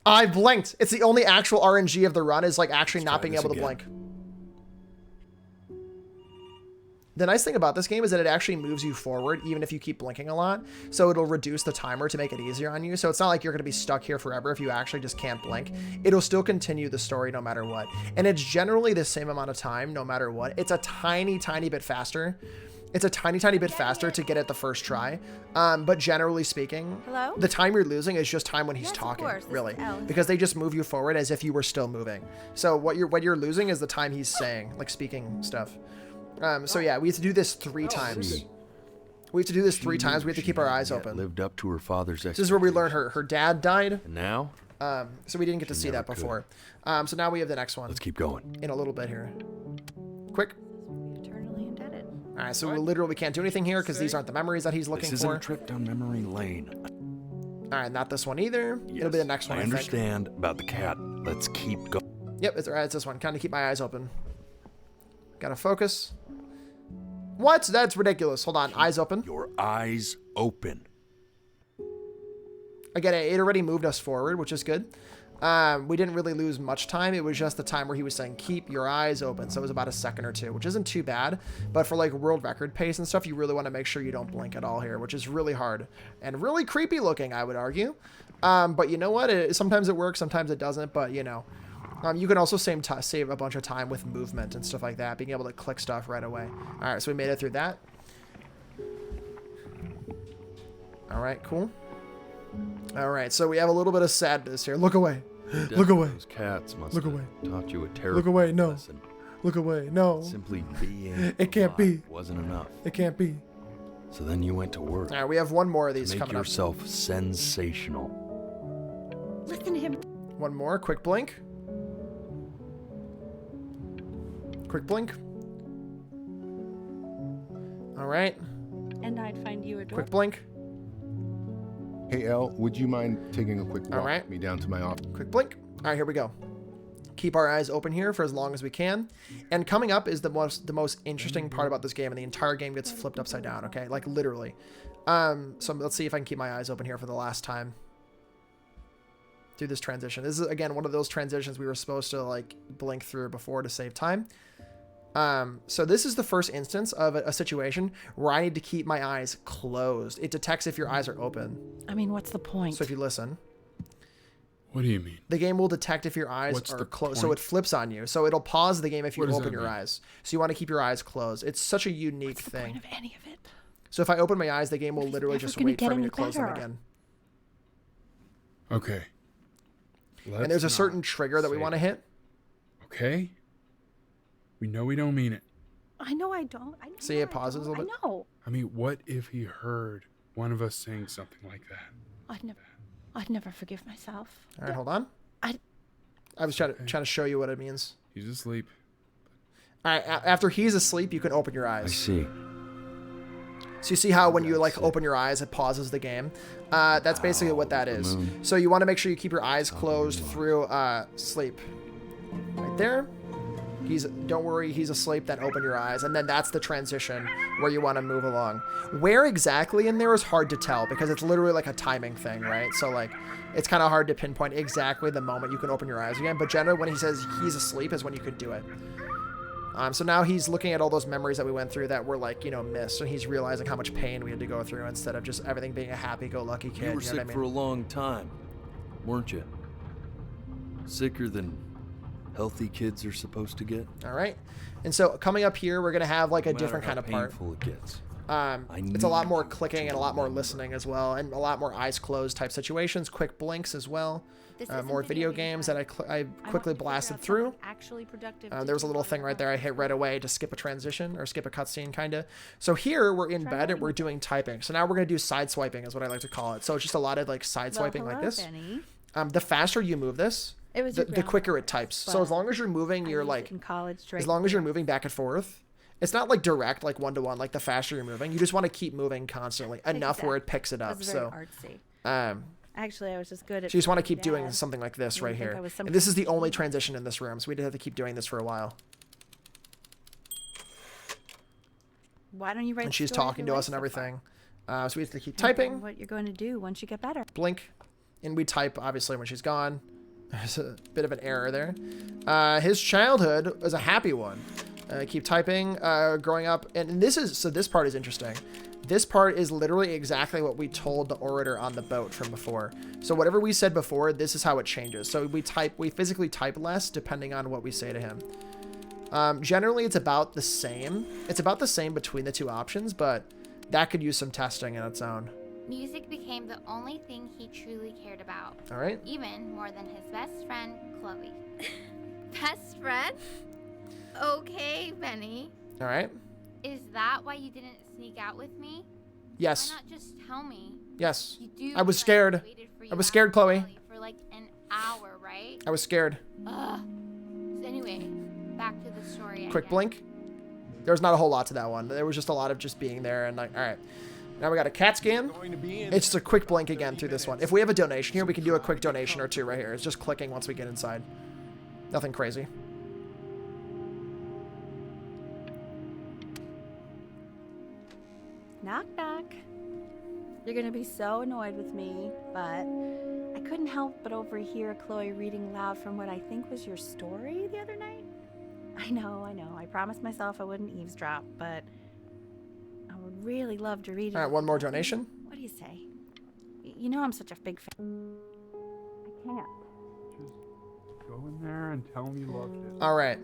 I blinked. It's the only actual RNG of the run is, like, actually not being able to blink. The nice thing about this game is that it actually moves you forward, even if you keep blinking a lot. So it'll reduce the timer to make it easier on you. So it's not like you're going to be stuck here forever if you actually just can't blink. It'll still continue the story no matter what. And it's generally the same amount of time no matter what. It's a tiny, tiny bit faster. It's a tiny, tiny bit faster to get it the first try. But generally speaking, the time you're losing is just time when he's talking, really. Because they just move you forward as if you were still moving. So what you're losing is the time he's saying, like speaking stuff. So yeah, we have to do this 3 times. We have to do this 3 times. We have to keep our eyes open. Lived up to her father's This is where we learn her dad died. And now? So we didn't get to see that before. So now we have the next one. Let's keep going. In a little bit here. Quick. Eternally indebted. All right, so we literally can't do anything here because these aren't the memories that he's looking This for. isn't a trip down memory lane. All right, not this one either. Yes, It'll be the next one, I think. understand about the cat. Let's keep going. Yep, it's this one. Kind of keep my eyes open. Gotta focus. What? That's ridiculous. Hold on. Eyes open. Your eyes open. Again, it already moved us forward, which is good. We didn't really lose much time. It was just the time where he was saying, keep your eyes open. So it was about a second or two, which isn't too bad. But for like world record pace and stuff, you really want to make sure you don't blink at all here, which is really hard and really creepy looking, I would argue. But you know what? Sometimes it works, sometimes it doesn't. But, you know, you can also save a bunch of time with movement and stuff like that, being able to click stuff right away. All right, so we made it through that. All right, cool. All right, so we have a little bit of sadness here. Look away. Look away. Those cats must Look have away. taught you a terrible Look away. No. lesson. Look away. No. Simply being It can't be. alive wasn't enough. It can't be. So then you went to work. All right, we have one more of these Make coming up. yourself sensational. Listen to him. One more. Quick blink. Quick blink. All right. And I'd find you adorable. Quick blink. Hey, Elle, would you mind taking a quick walk All right. with me down to my office? Quick blink. All right, here we go. Keep our eyes open here for as long as we can. And coming up is the most interesting part about this game, and the entire game gets flipped upside down, okay? Like, literally. So let's see if I can keep my eyes open here for the last time. Do this transition. This is, again, one of those transitions we were supposed to, like, blink through before to save time. So this is the first instance of a situation where I need to keep my eyes closed. It detects if your eyes are open. I mean, what's the point? So if you listen... What do you mean? The game will detect if your eyes are closed, so it flips on you. So it'll pause the game if you open your eyes. So you want to keep your eyes closed. It's such a unique thing. Point of any of it? So if I open my eyes, the game will literally just wait for me to close them again. Okay. And there's a certain trigger that we want to hit. Okay. We know we don't mean it. I know I don't. I know See, it pauses a little bit. I know. I mean, what if he heard one of us saying something like that? I'd never forgive myself. All right, hold on. I was trying to show you what it means. He's asleep. All right, after he's asleep, you can open your eyes. I see. So you see how when you like open your eyes, it pauses the game. That's basically what that is. So you want to make sure you keep your eyes closed through sleep. Right there. Don't worry, he's asleep, then open your eyes. And then that's the transition where you want to move along. Where exactly in there is hard to tell because it's literally like a timing thing, right? So like, it's kind of hard to pinpoint exactly the moment you can open your eyes again. But generally when he says he's asleep is when you could do it. So now he's looking at all those memories that we went through that were like, you know, missed. And he's realizing how much pain we had to go through instead of just everything being a happy-go-lucky kid. You were sick for a long time, weren't you? Sicker than healthy kids are supposed to get. All right. And so coming up here, we're going to have like a different kind of part. Painful it gets. It's a lot more clicking and a lot more listening as well, and a lot more eyes closed type situations, quick blinks as well. More video games that I quickly blasted through. Actually productive. There was a little thing right there I hit right away to skip a transition or skip a cutscene kind of. So here we're in bed and we're doing typing. So now we're going to do side swiping is what I like to call it. So it's just a lot of like side swiping like this. Benny. The faster you move this, the quicker it types. So as long as you're moving, you're like, as long as you're moving back and forth, it's not like direct, like one-to-one, like the faster you're moving. You just want to keep moving constantly enough where it picks it up. That's very artsy. Actually, I was just good at. So you just want to keep doing something like this right here. And this is the only transition in this room, so we did have to keep doing this for a while. Why don't you write? And she's talking to us and everything. So we have to keep Typing. typing. What you're going to do once you get better. Blink. And we type, obviously, when she's gone. There's a bit of an error there. His childhood was a happy one. Keep typing. Growing up. And this part is interesting. This part is literally exactly what we told the orator on the boat from before. So whatever we said before, this is how it changes. So we physically type less depending on what we say to him. Generally, it's about the same. It's about the same between the two options, but that could use some testing in its own. Music became the only thing he truly cared about. All right. Even more than his best friend, Chloe. Best friend? Okay, Benny. All right. Is that why you didn't sneak out with me? Yes. Why not just tell me? Yes. You do I was scared. I was scared, Chloe. For like an hour, right? I was scared. Ugh. So anyway, back to the story. Quick blink. There's not a whole lot to that one. There was just a lot of just being there and like, all right. Now we got a CAT scan. It's just a quick blink again through this one. If we have a donation here, we can do a quick donation or two right here. It's just clicking once we get inside. Nothing crazy. Knock, knock. You're going to be so annoyed with me, but I couldn't help but overhear Chloe reading loud from what I think was your story the other night. I know. I promised myself I wouldn't eavesdrop, but I would really love to read it. All right, one more donation. What do you say? You know I'm such a big fan. I can't. Go Go in there and tell him you loved it. All right.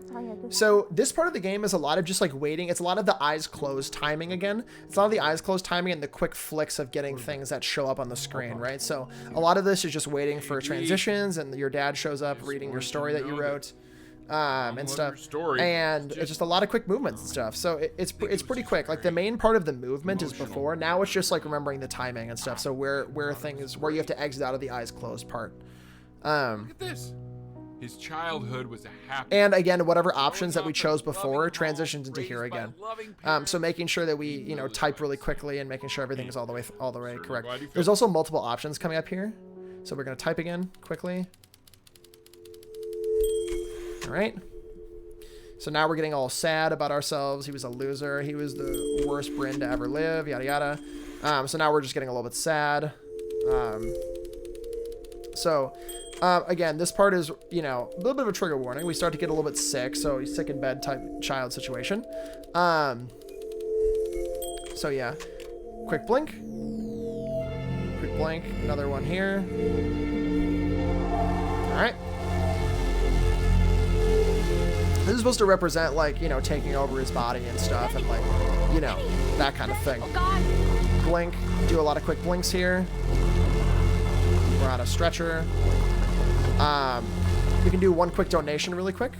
So this part of the game is a lot of just like waiting. It's a lot of the eyes closed timing again. It's a lot of the eyes closed timing and the quick flicks of getting things that show up on the screen, right? So a lot of this is just waiting for transitions, and your dad shows up reading your story that you wrote. And stuff, and it's just a lot of quick movements and stuff. So it's pretty quick. Like the main part of the movement is before. Now it's just like remembering the timing and stuff. So where you have to exit out of the eyes closed part. Look at this. His childhood was a happy. And again, whatever options that we chose before transitions into here again. So making sure that we type really quickly and making sure everything is all the way correct. There's also multiple options coming up here. So we're gonna type again quickly. All right. So now we're getting all sad about ourselves. He was a loser. He was the worst Bryn to ever live. Yada yada. So now we're just getting a little bit sad. Again, this part is, a little bit of a trigger warning. We start to get a little bit sick, so he's sick in bed type child situation. So yeah, quick blink. Quick blink, another one here. All right. This is supposed to represent, like, taking over his body and stuff and, like, that kind of thing. Blink, do a lot of quick blinks here. We're on a stretcher. We can do one quick donation really quick.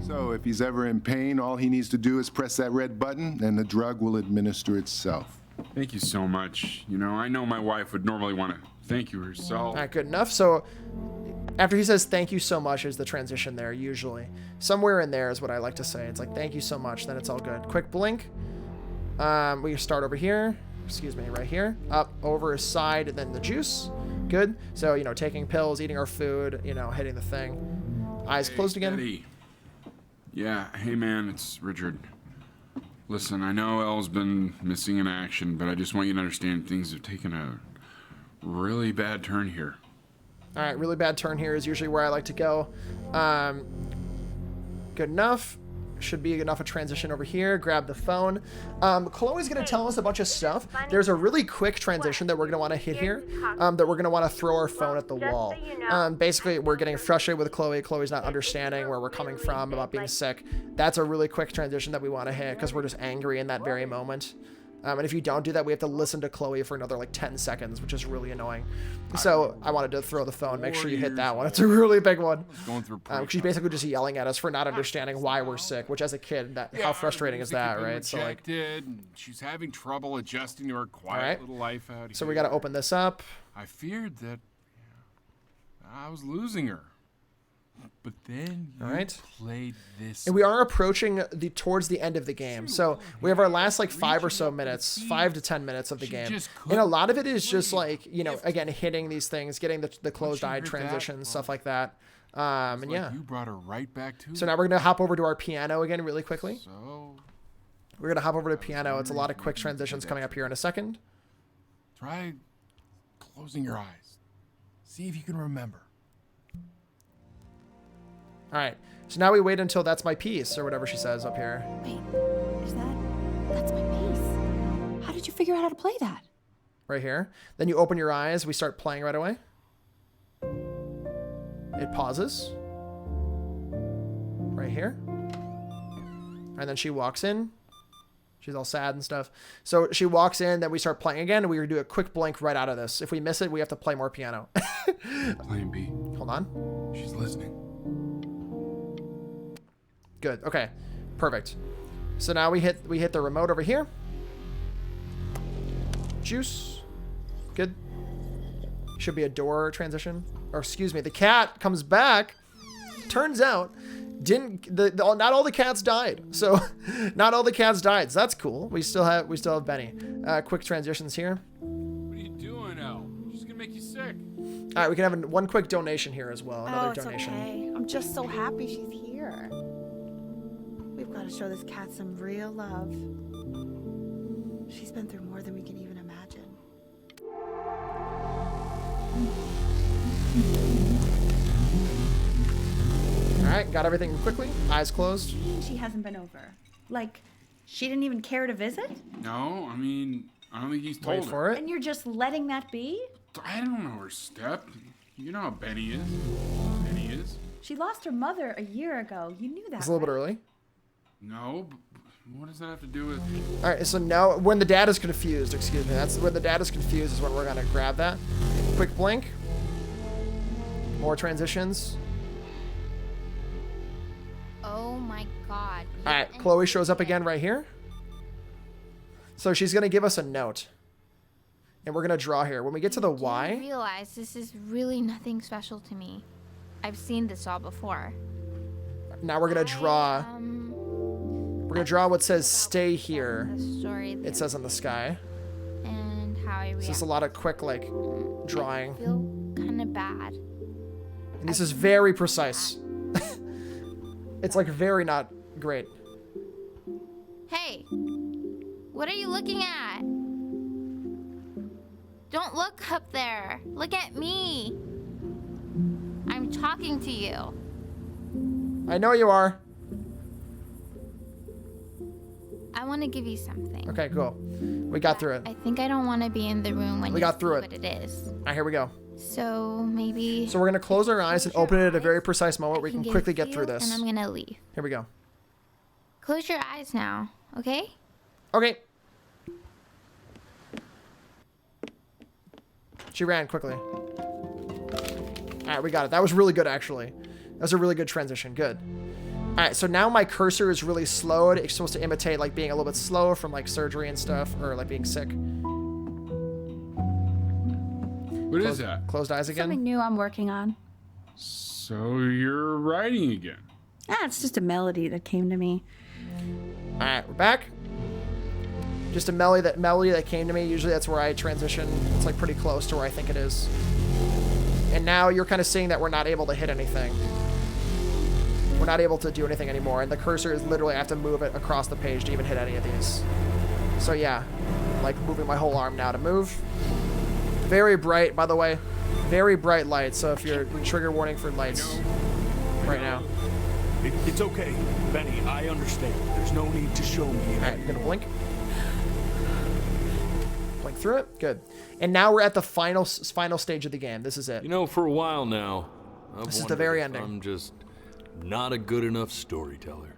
So if he's ever in pain, all he needs to do is press that red button and the drug will administer itself. Thank you so much. I know my wife would normally want to thank you herself. Not good enough. So after he says thank you so much is the transition there usually. Somewhere in there is what I like to say. It's like thank you so much, then it's all good. Quick blink. We start over here. Excuse me, right here. Up, over his side, and then the juice. Good. So, taking pills, eating our food, hitting the thing. Eyes closed again. Eddie. Yeah, hey man, it's Richard. Listen, I know Elle's been missing in action, but I just want you to understand things have taken a really bad turn here. All right, really bad turn here is usually where I like to go. Good enough. Should be enough of transition over here. Grab the phone. Chloe's going to tell us a bunch of stuff. There's a really quick transition that we're going to want to hit here, that we're going to want to throw our phone at the wall. Basically, we're getting frustrated with Chloe. Chloe's not understanding where we're coming from about being sick. That's a really quick transition that we want to hit because we're just angry in that very moment. And if you don't do that, we have to listen to Chloe for another like 10 seconds, which is really annoying. So I wanted to throw the phone. Make sure you hit that one. It's a really big one. She's basically just yelling at us for not understanding why we're sick, which as a kid, how frustrating is that, right? So like, she's having trouble adjusting to her quiet little life out here. So we got to open this up. I feared that I was losing her. But then you played this. And we are approaching towards the end of the game. So we have our last like 5 to 10 minutes of the game. And a lot of it is just like, again, hitting these things, getting the closed-eyed transitions, stuff like that. And yeah. You brought her right back to So now we're going to hop over to our piano again really quickly. We're going to hop over to piano. It's a lot of quick transitions coming up here in a second. Try closing your eyes. See if you can remember. All right, so now we wait until that's my piece, or whatever she says up here. Wait, that's my piece? How did you figure out how to play that? Right here. Then you open your eyes, we start playing right away. It pauses. Right here. And then she walks in. She's all sad and stuff. So she walks in, then we start playing again, and we do a quick blink right out of this. If we miss it, we have to play more piano. Plan B. Hold on. She's listening. Good. Okay. Perfect. So now we hit the remote over here. Juice. Good. Should be a door transition. Or excuse me, the cat comes back. Turns out not all the cats died. So not all the cats died. So that's cool. We still have Benny. Quick transitions here. What are you doing, Elle? She's gonna make you sick. All right, we can have one quick donation here as well. Another donation. Okay. I'm just so happy she's here. We've got to show this cat some real love. She's been through more than we can even imagine. All right, got everything quickly. Eyes closed. She hasn't been over. Like, she didn't even care to visit? No, I mean, I don't think he's told Wait for it. And you're just letting that be? I don't know her step. You know how Benny is. Benny is. She lost her mother a year ago. You knew that. It's a little bit early. No, but what does that have to do with... All right, so now when the dad is confused, excuse me, that's when the dad is confused is when we're gonna grab that. Quick blink. More transitions. Oh my god. All right, Chloe shows up again right here. So she's gonna give us a note. And we're gonna draw here. When we get to the I Y, realize this is really nothing special to me. I've seen this all before. now we're gonna draw. We're gonna draw what says "stay here." The story It says on the sky. and how I It's react. just a lot of quick like drawing. I feel kind of bad. And this is very precise. It's like very not great. Hey, what are you looking at? Don't look up there. Look at me. I'm talking to you. I know you are. I want to give you something. Okay, cool. We got through it. I think I don't want to be in the room when We you got through see it. what it is. All right, here we go. So maybe. So we're gonna close our eyes and open it at a very precise moment. We can can give quickly it get to through you, this. And I'm gonna leave. Here we go. Close your eyes now, okay? Okay. She ran quickly. All right, we got it. That was really good, actually. That was a really good transition. Good. All right, so now my cursor is really slowed. It's supposed to imitate like being a little bit slow from like surgery and stuff, or like being sick. What is that? Closed eyes again. Something new I'm working on. So you're writing again. It's just a melody that came to me. All right, we're back. Just a melody that came to me. Usually that's where I transition. It's like pretty close to where I think it is. And now you're kind of seeing that we're not able to hit anything. We're not able to do anything anymore. And the cursor is literally, I have to move it across the page to even hit any of these. So yeah, like moving my whole arm now to move. Very bright, by the way. Very bright light. So if you're trigger warning for lights right now. It's okay, Benny. I understand. There's no need to show me. All right, I'm gonna blink. Blink through it. Good. And now we're at the final stage of the game. This is it. You know, for a while now, This is the very wondered if ending. I'm just not a good enough storyteller.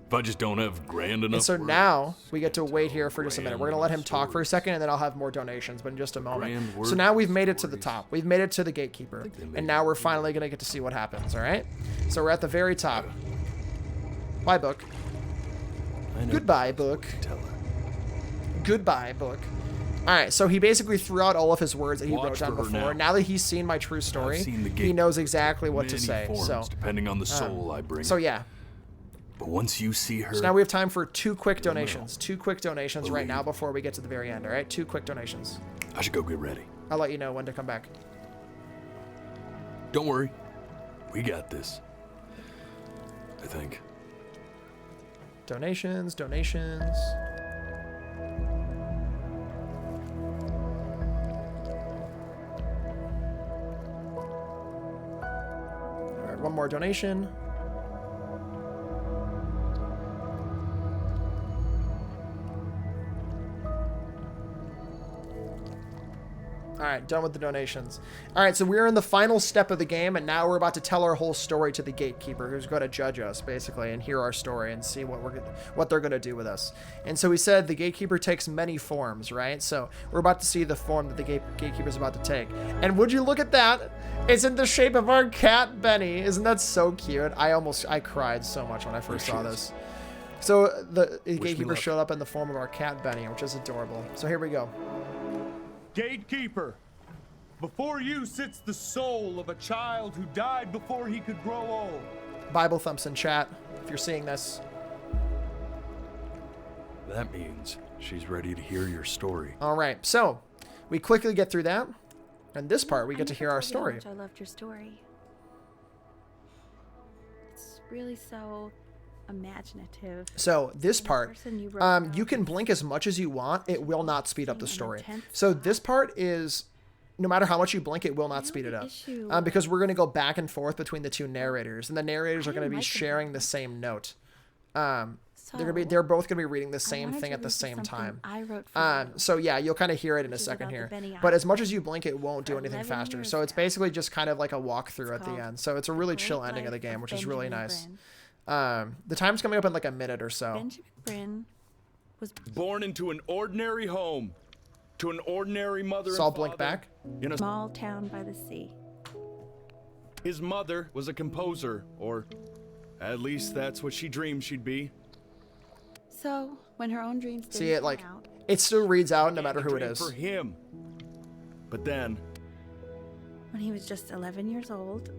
If I just don't have grand enough. And so words. now we get to wait here for just a minute. We're gonna let him talk for a second, and then I'll have more donations, but in just a moment. Grand So now we've made it to the top. We've made it to the gatekeeper, and now we're finally gonna get to see what happens. All right. So we're at the very top. Bye, book. Goodbye, book. Goodbye, book. All right, so he basically threw out all of his words that he wrote down before. Now that he's seen my true story, he knows exactly what to say. So, depending on the soul I bring. So yeah. But once you see her, So now we have time for 2 quick donations. 2 quick donations right now before we get to the very end. All right, 2 quick donations. I should go get ready. I'll let you know when to come back. Don't worry, we got this. I think. Donations. All right, one more donation. All right, done with the donations. All right, so we're in the final step of the game, and now we're about to tell our whole story to the gatekeeper, who's going to judge us, basically, and hear our story and see what they're going to do with us. And so we said the gatekeeper takes many forms, right? So we're about to see the form that the gatekeeper's about to take. And would you look at that? It's in the shape of our cat, Benny. Isn't that so cute? I cried so much when I first saw this. So the gatekeeper showed up in the form of our cat, Benny, which is adorable. So here we go. Gatekeeper, before you sits the soul of a child who died before he could grow old. Bible thumps in chat, if you're seeing this. That means she's ready to hear your story. All right, so we quickly get through that. And this part, we get to hear our story. How much I loved your story. It's really so imaginative. So this part, person you wrote you can blink as much as you want. It will not speed up the Seeing an story. intense So this part is, no matter how much you blink, it will not speed it up. Because we're going to go back and forth between the 2 narrators. And the narrators are going to be sharing the same note. They're both gonna be reading the same wanted thing to at the read same something time. I wrote for you, So yeah, you'll kind of hear it in a which is second about the here. Benny But Eye. as much as you blink, it won't do For anything 11 faster. years So it's now. basically just kind of like a walkthrough at the called end. So it's a really The chill Great ending of the Life game, of which is really Benjamin nice. The time's coming up in like a minute or so. Benjamin Bryn was Born into an ordinary home, to an ordinary mother So and I'll father. blink back. In a small town by the sea. His mother was a composer, or at least that's what she dreamed she'd be. So when her own dreams didn't See it pan like out, it still reads out no matter He who it dreamed is. For him. But then, when he was just 11 years old,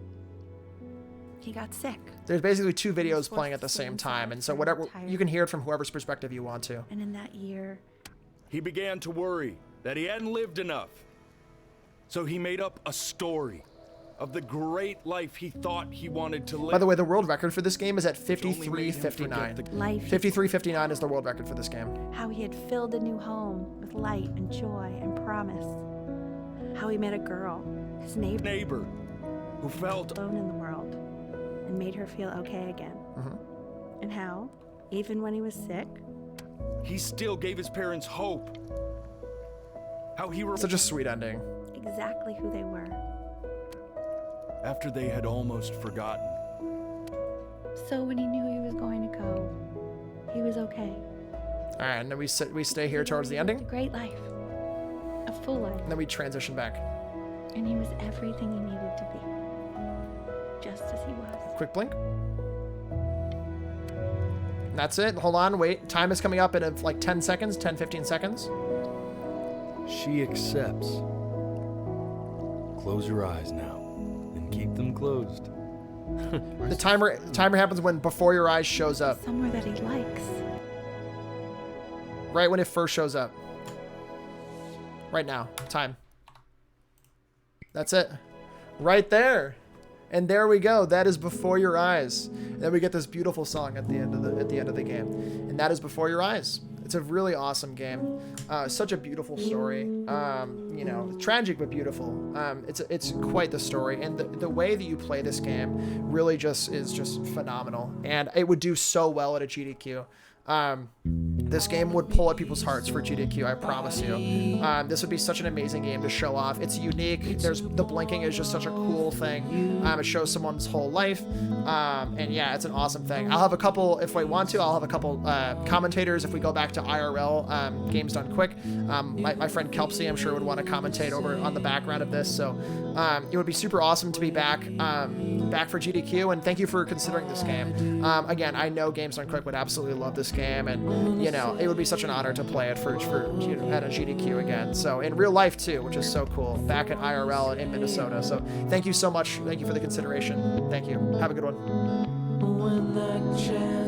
he got sick. There's basically two videos forced playing at to the stay same inside time, and so for an whatever entire you can hear it from whoever's perspective you want to. And in that year, he began to worry that he hadn't lived enough. So he made up a story of the great life he thought he wanted to live. By the way, the world record for this game is at Which only made him 53:59. forget the- life, 53:59 is the world record for this game. how he had filled a new home with light and joy and promise. How he met a girl, his neighbor, who felt alone in the world and made her feel okay again. And how, even when he was sick, he still gave his parents hope. How he Such a sweet ending. exactly who they were. after they had almost forgotten. So when he knew he was going to go, he was okay. All right, and then we stay here towards the ending, A great life. A full life. and then we transition back. And he was everything he needed to be. Just as he was. Quick blink. And that's it. Hold on, wait. Time is coming up in like 10 seconds, 10, 15 seconds. She accepts. Close your eyes now, and keep them closed. The timer happens when Before Your Eyes shows up. Somewhere that he likes. Right when it first shows up. Right now. Time. That's it. Right there. And there we go. That is Before Your Eyes. And then we get this beautiful song at the end of the game. And that is Before Your Eyes. It's a really awesome game. Such a beautiful story. You know, tragic but beautiful. It's quite the story, and the way that you play this game really is just phenomenal. And it would do so well at a GDQ. This game would pull at people's hearts for GDQ, I promise you. This would be such an amazing game to show off. It's unique. The blinking is just such a cool thing. It shows someone's whole life. And yeah, it's an awesome thing. I'll have a couple, if I want to, I'll have a couple commentators if we go back to IRL, Games Done Quick. My friend Kelpsy, I'm sure, would want to commentate over on the background of this. So it would be super awesome to be back for GDQ, and thank you for considering this game. Again, I know Games Done Quick would absolutely love this game, and you know, it would be such an honor to play it for at a GDQ again. So in real life too, which is so cool, back at IRL in Minnesota. So thank you so much. Thank you for the consideration. Thank you. Have a good one.